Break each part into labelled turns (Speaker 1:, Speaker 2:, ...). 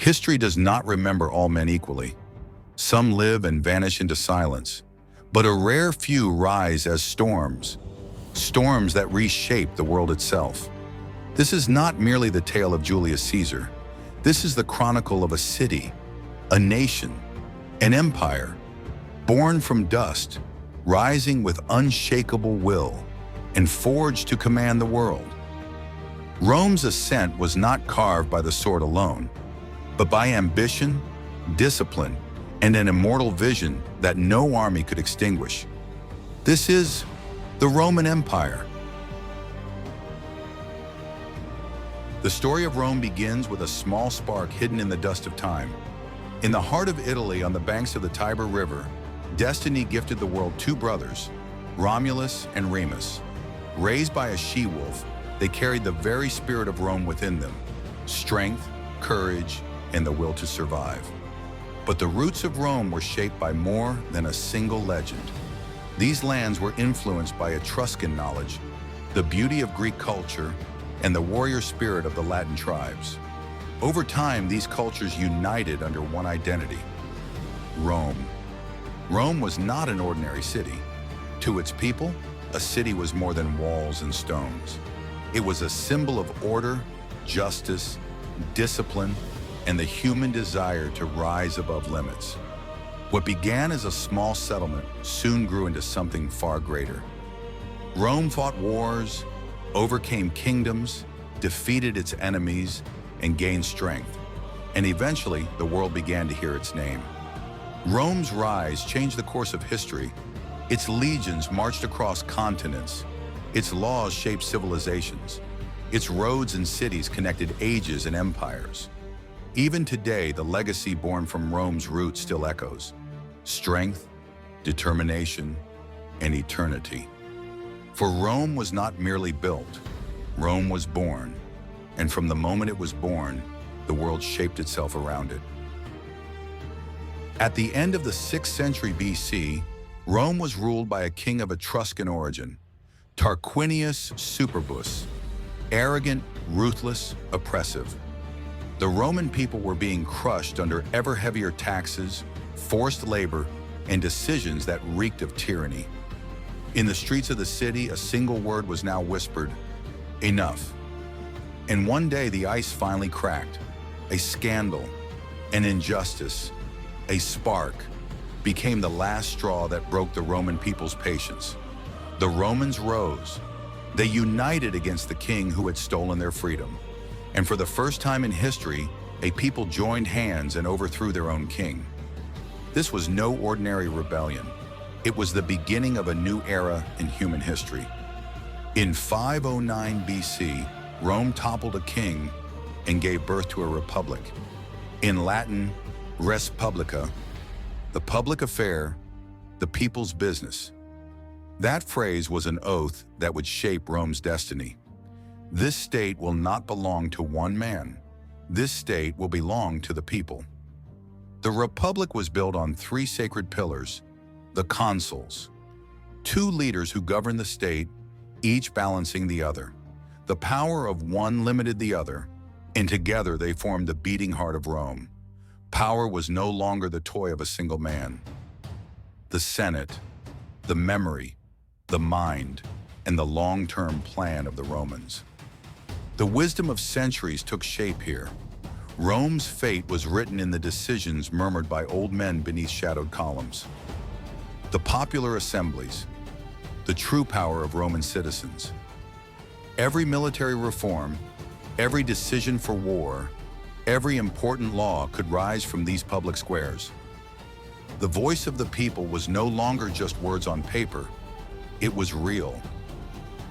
Speaker 1: History does not remember all men equally. Some live and vanish into silence, but a rare few rise as storms, storms that reshape the world itself. This is not merely the tale of Julius Caesar. This is the chronicle of a city, a nation, an empire, born from dust, rising with unshakable will, and forged to command the world. Rome's ascent was not carved by the sword alone, but by ambition, discipline, and an immortal vision that no army could extinguish. This is the Roman Empire. The story of Rome begins with a small spark hidden in the dust of time. In the heart of Italy, on the banks of the Tiber River, destiny gifted the world two brothers, Romulus and Remus. Raised by a she-wolf, they carried the very spirit of Rome within them: strength, courage, and the will to survive. But the roots of Rome were shaped by more than a single legend. These lands were influenced by Etruscan knowledge, the beauty of Greek culture, and the warrior spirit of the Latin tribes. Over time, these cultures united under one identity: Rome. Rome was not an ordinary city. To its people, a city was more than walls and stones. It was a symbol of order, justice, discipline, and the human desire to rise above limits. What began as a small settlement soon grew into something far greater. Rome fought wars, overcame kingdoms, defeated its enemies, and gained strength. And eventually, the world began to hear its name. Rome's rise changed the course of history. Its legions marched across continents. Its laws shaped civilizations. Its roads and cities connected ages and empires. Even today, the legacy born from Rome's roots still echoes: strength, determination, and eternity. For Rome was not merely built, Rome was born, and from the moment it was born, the world shaped itself around it. At the end of the 6th century BC, Rome was ruled by a king of Etruscan origin, Tarquinius Superbus, arrogant, ruthless, oppressive. The Roman people were being crushed under ever heavier taxes, forced labor, and decisions that reeked of tyranny. In the streets of the city, a single word was now whispered: enough. And one day the ice finally cracked. A scandal, an injustice, a spark became the last straw that broke the Roman people's patience. The Romans rose. They united against the king who had stolen their freedom. And for the first time in history, a people joined hands and overthrew their own king. This was no ordinary rebellion. It was the beginning of a new era in human history. In 509 BC, Rome toppled a king and gave birth to a republic. In Latin, res publica, the public affair, the people's business. That phrase was an oath that would shape Rome's destiny. This state will not belong to one man. This state will belong to the people. The republic was built on three sacred pillars: the consuls, two leaders who governed the state, each balancing the other. The power of one limited the other, and together they formed the beating heart of Rome. Power was no longer the toy of a single man. The Senate, the memory, the mind, and the long-term plan of the Romans. The wisdom of centuries took shape here. Rome's fate was written in the decisions murmured by old men beneath shadowed columns. The popular assemblies, the true power of Roman citizens. Every military reform, every decision for war, every important law could rise from these public squares. The voice of the people was no longer just words on paper, it was real.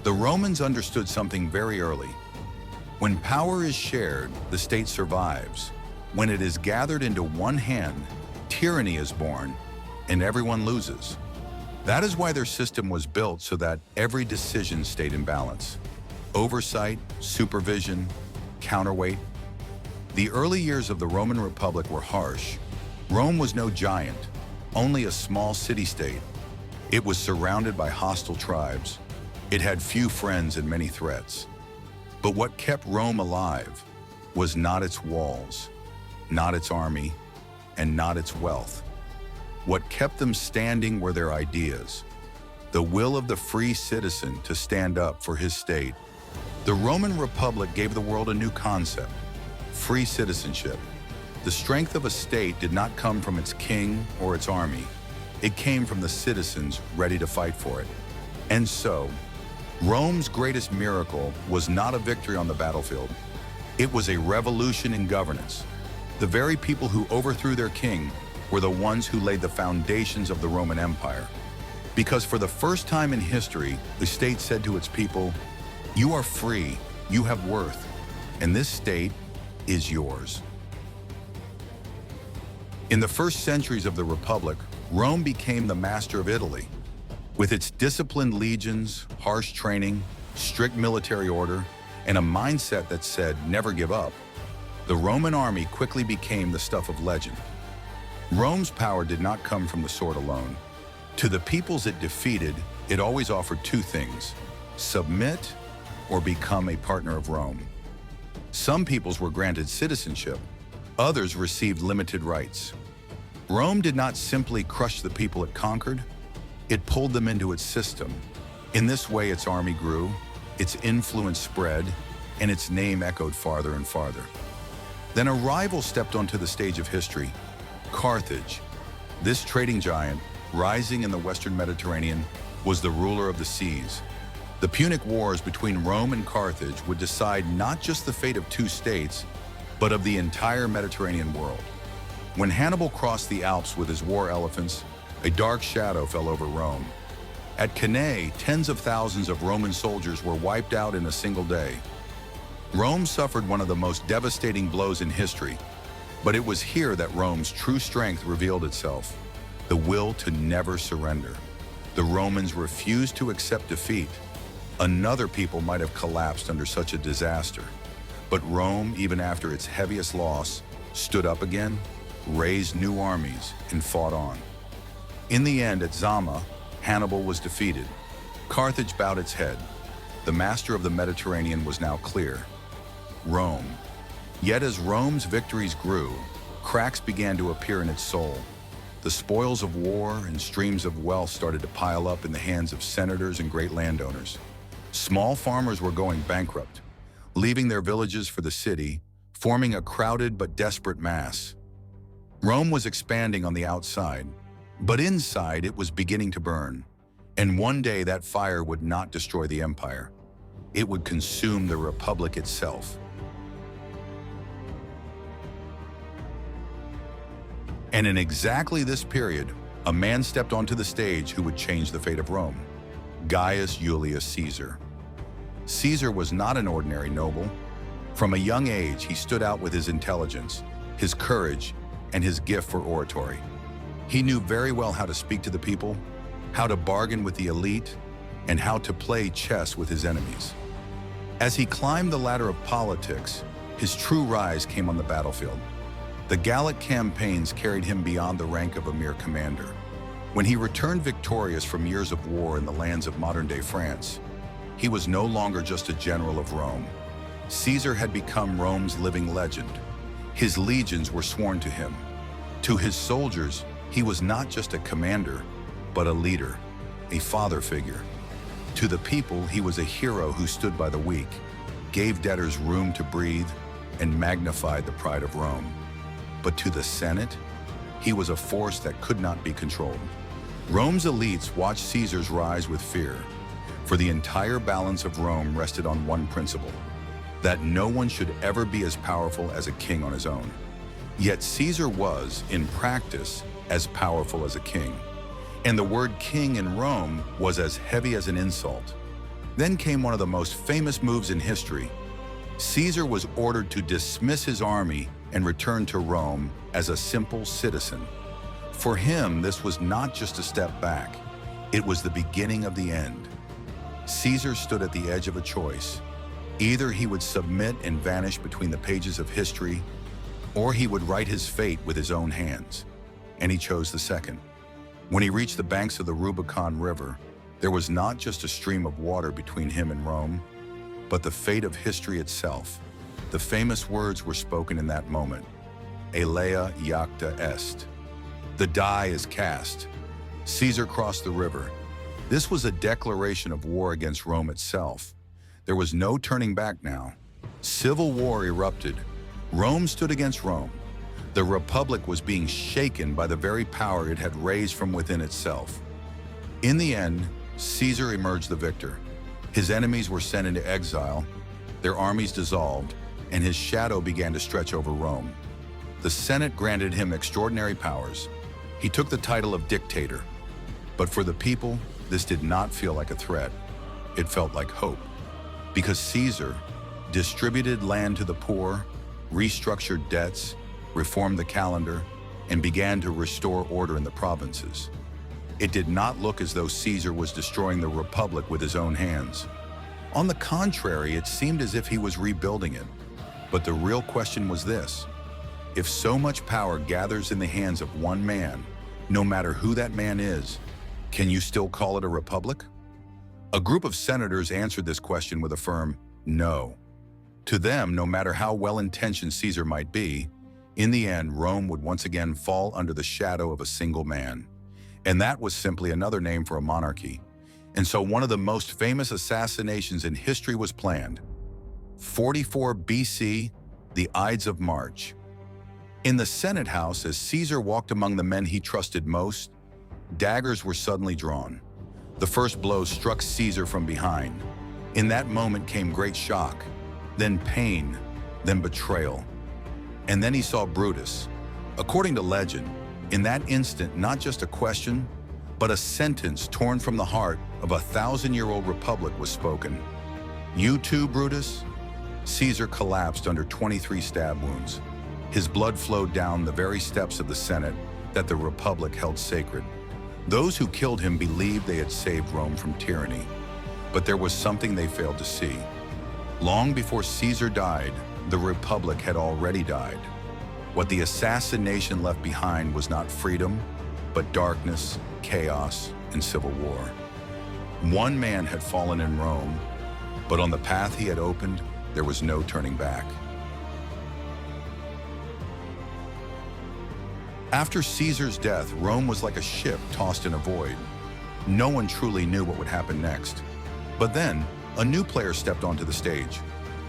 Speaker 1: The Romans understood something very early. When power is shared, the state survives. When it is gathered into one hand, tyranny is born, and everyone loses. That is why their system was built so that every decision stayed in balance. Oversight, supervision, counterweight. The early years of the Roman Republic were harsh. Rome was no giant, only a small city-state. It was surrounded by hostile tribes. It had few friends and many threats. But what kept Rome alive was not its walls, not its army, and not its wealth. What kept them standing were their ideas, the will of the free citizen to stand up for his state. The Roman Republic gave the world a new concept: free citizenship. The strength of a state did not come from its king or its army. It came from the citizens ready to fight for it. And so, Rome's greatest miracle was not a victory on the battlefield. It was a revolution in governance. The very people who overthrew their king were the ones who laid the foundations of the Roman Empire. Because for the first time in history, the state said to its people, "You are free, you have worth, and this state is yours." In the first centuries of the Republic, Rome became the master of Italy. With its disciplined legions, harsh training, strict military order, and a mindset that said, "Never give up," the Roman army quickly became the stuff of legend. Rome's power did not come from the sword alone. To the peoples it defeated, it always offered two things: submit or become a partner of Rome. Some peoples were granted citizenship, others received limited rights. Rome did not simply crush the people it conquered, it pulled them into its system. In this way, its army grew, its influence spread, and its name echoed farther and farther. Then a rival stepped onto the stage of history: Carthage. This trading giant, rising in the Western Mediterranean, was the ruler of the seas. The Punic Wars between Rome and Carthage would decide not just the fate of two states, but of the entire Mediterranean world. When Hannibal crossed the Alps with his war elephants, a dark shadow fell over Rome. At Cannae, tens of thousands of Roman soldiers were wiped out in a single day. Rome suffered one of the most devastating blows in history, but it was here that Rome's true strength revealed itself: the will to never surrender. The Romans refused to accept defeat. Another people might have collapsed under such a disaster, but Rome, even after its heaviest loss, stood up again, raised new armies, and fought on. In the end, at Zama, Hannibal was defeated. Carthage bowed its head. The master of the Mediterranean was now clear: Rome. Yet as Rome's victories grew, cracks began to appear in its soul. The spoils of war and streams of wealth started to pile up in the hands of senators and great landowners. Small farmers were going bankrupt, leaving their villages for the city, forming a crowded but desperate mass. Rome was expanding on the outside, but inside it was beginning to burn. And one day that fire would not destroy the empire. It would consume the Republic itself. And in exactly this period, a man stepped onto the stage who would change the fate of Rome: Gaius Julius Caesar. Caesar was not an ordinary noble. From a young age, he stood out with his intelligence, his courage, and his gift for oratory. He knew very well how to speak to the people, how to bargain with the elite, and how to play chess with his enemies. As he climbed the ladder of politics, his true rise came on the battlefield. The Gallic campaigns carried him beyond the rank of a mere commander. When he returned victorious from years of war in the lands of modern-day France, he was no longer just a general of Rome. Caesar had become Rome's living legend. His legions were sworn to him. To his soldiers, he was not just a commander, but a leader, a father figure. To the people, he was a hero who stood by the weak, gave debtors room to breathe, and magnified the pride of Rome. But to the Senate, he was a force that could not be controlled. Rome's elites watched Caesar's rise with fear, for the entire balance of Rome rested on one principle: that no one should ever be as powerful as a king on his own. Yet Caesar was, in practice, as powerful as a king. And the word king in Rome was as heavy as an insult. Then came one of the most famous moves in history. Caesar was ordered to dismiss his army and return to Rome as a simple citizen. For him, this was not just a step back. It was the beginning of the end. Caesar stood at the edge of a choice. Either he would submit and vanish between the pages of history, or he would write his fate with his own hands. And he chose the second. When he reached the banks of the Rubicon River, there was not just a stream of water between him and Rome, but the fate of history itself. The famous words were spoken in that moment: Elea iacta est. The die is cast. Caesar crossed the river. This was a declaration of war against Rome itself. There was no turning back now. Civil war erupted. Rome stood against Rome. The Republic was being shaken by the very power it had raised from within itself. In the end, Caesar emerged the victor. His enemies were sent into exile, their armies dissolved, and his shadow began to stretch over Rome. The Senate granted him extraordinary powers. He took the title of dictator. But for the people, this did not feel like a threat. It felt like hope. Because Caesar distributed land to the poor, restructured debts, reformed the calendar, and began to restore order in the provinces. It did not look as though Caesar was destroying the Republic with his own hands. On the contrary, it seemed as if he was rebuilding it. But the real question was this: if so much power gathers in the hands of one man, no matter who that man is, can you still call it a republic? A group of senators answered this question with a firm no. To them, no matter how well-intentioned Caesar might be, in the end, Rome would once again fall under the shadow of a single man. And that was simply another name for a monarchy. And so one of the most famous assassinations in history was planned. 44 BC, the Ides of March. In the Senate house, as Caesar walked among the men he trusted most, daggers were suddenly drawn. The first blow struck Caesar from behind. In that moment came great shock, then pain, then betrayal. And then he saw Brutus. According to legend, in that instant, not just a question, but a sentence torn from the heart of a 1,000-year-old republic was spoken. You too, Brutus? Caesar collapsed under 23 stab wounds. His blood flowed down the very steps of the Senate that the Republic held sacred. Those who killed him believed they had saved Rome from tyranny. But there was something they failed to see. Long before Caesar died, the Republic had already died. What the assassination left behind was not freedom, but darkness, chaos, and civil war. One man had fallen in Rome, but on the path he had opened, there was no turning back. After Caesar's death, Rome was like a ship tossed in a void. No one truly knew what would happen next. But then, a new player stepped onto the stage.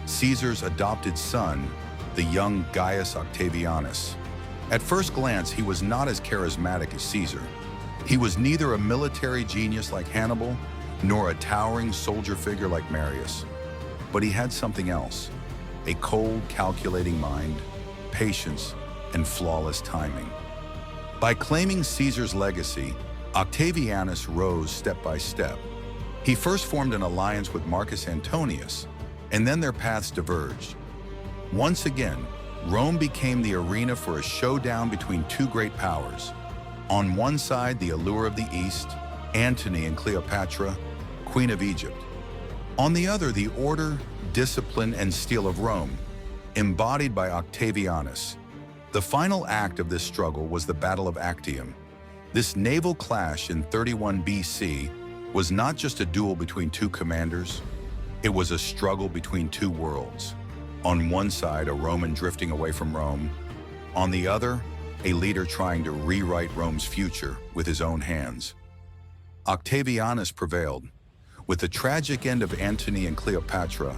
Speaker 1: Caesar's adopted son, the young Gaius Octavianus. At first glance, he was not as charismatic as Caesar. He was neither a military genius like Hannibal, nor a towering soldier figure like Marius. But he had something else: a cold, calculating mind, patience, and flawless timing. By claiming Caesar's legacy, Octavianus rose step by step. He first formed an alliance with Marcus Antonius, and then their paths diverged. Once again, Rome became the arena for a showdown between two great powers. On one side, the allure of the East, Antony and Cleopatra, Queen of Egypt. On the other, the order, discipline, and steel of Rome, embodied by Octavianus. The final act of this struggle was the Battle of Actium. This naval clash in 31 BC was not just a duel between two commanders, it was a struggle between two worlds. On one side, a Roman drifting away from Rome. On the other, a leader trying to rewrite Rome's future with his own hands. Octavianus prevailed. With the tragic end of Antony and Cleopatra,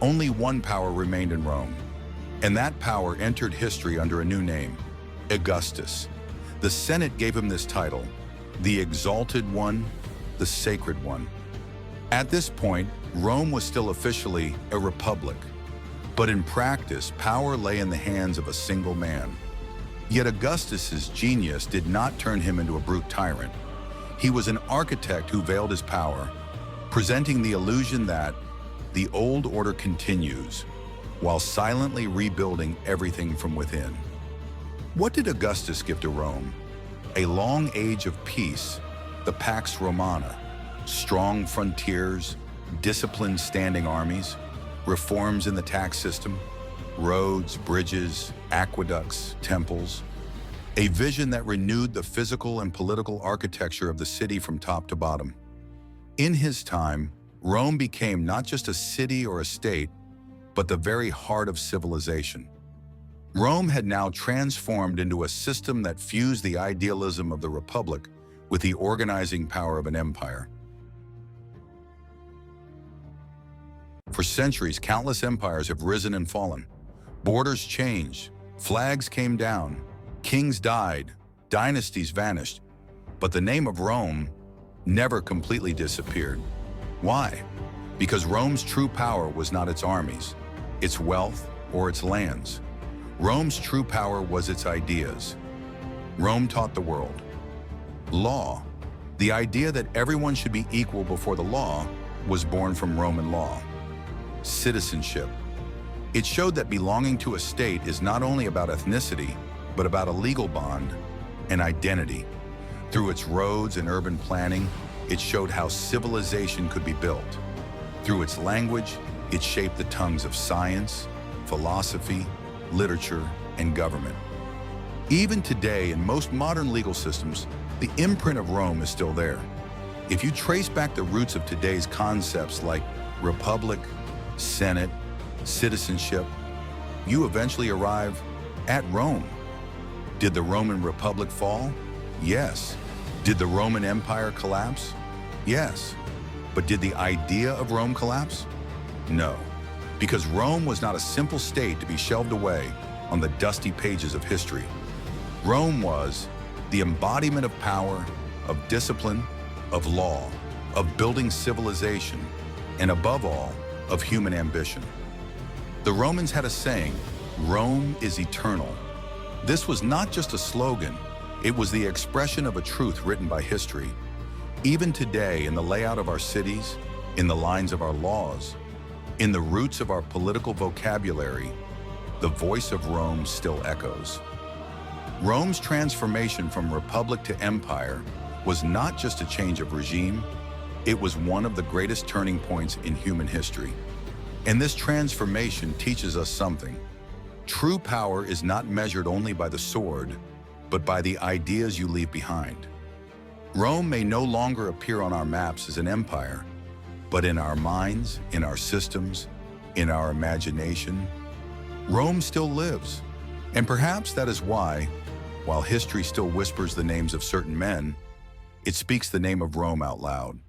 Speaker 1: only one power remained in Rome. And that power entered history under a new name: Augustus. The Senate gave him this title: the Exalted One, the Sacred One. At this point, Rome was still officially a republic, but in practice, power lay in the hands of a single man. Yet Augustus's genius did not turn him into a brute tyrant. He was an architect who veiled his power, presenting the illusion that the old order continues, while silently rebuilding everything from within. What did Augustus give to Rome? A long age of peace, the Pax Romana, strong frontiers, disciplined standing armies, reforms in the tax system, roads, bridges, aqueducts, temples, a vision that renewed the physical and political architecture of the city from top to bottom. In his time, Rome became not just a city or a state, but the very heart of civilization. Rome had now transformed into a system that fused the idealism of the Republic with the organizing power of an empire. For centuries, countless empires have risen and fallen. Borders changed, flags came down, kings died, dynasties vanished, but the name of Rome never completely disappeared. Why? Because Rome's true power was not its armies, its wealth, or its lands. Rome's true power was its ideas. Rome taught the world. Law, the idea that everyone should be equal before the law, was born from Roman law. Citizenship, it showed that belonging to a state is not only about ethnicity, but about a legal bond and identity. Through its roads and urban planning, it showed how civilization could be built. Through its language, it shaped the tongues of science, philosophy, literature, and government. Even today, in most modern legal systems, the imprint of Rome is still there. If you trace back the roots of today's concepts like republic, senate, citizenship, you eventually arrive at Rome. Did the Roman Republic fall? Yes. Did the Roman Empire collapse? Yes. But did the idea of Rome collapse? No. Because Rome was not a simple state to be shelved away on the dusty pages of history. Rome was the embodiment of power, of discipline, of law, of building civilization, and above all, of human ambition. The Romans had a saying, "Rome is eternal." This was not just a slogan, it was the expression of a truth written by history. Even today, in the layout of our cities, in the lines of our laws, in the roots of our political vocabulary, the voice of Rome still echoes. Rome's transformation from republic to empire was not just a change of regime, it was one of the greatest turning points in human history. And this transformation teaches us something. True power is not measured only by the sword, but by the ideas you leave behind. Rome may no longer appear on our maps as an empire, but in our minds, in our systems, in our imagination, Rome still lives. And perhaps that is why, while history still whispers the names of certain men, it speaks the name of Rome out loud.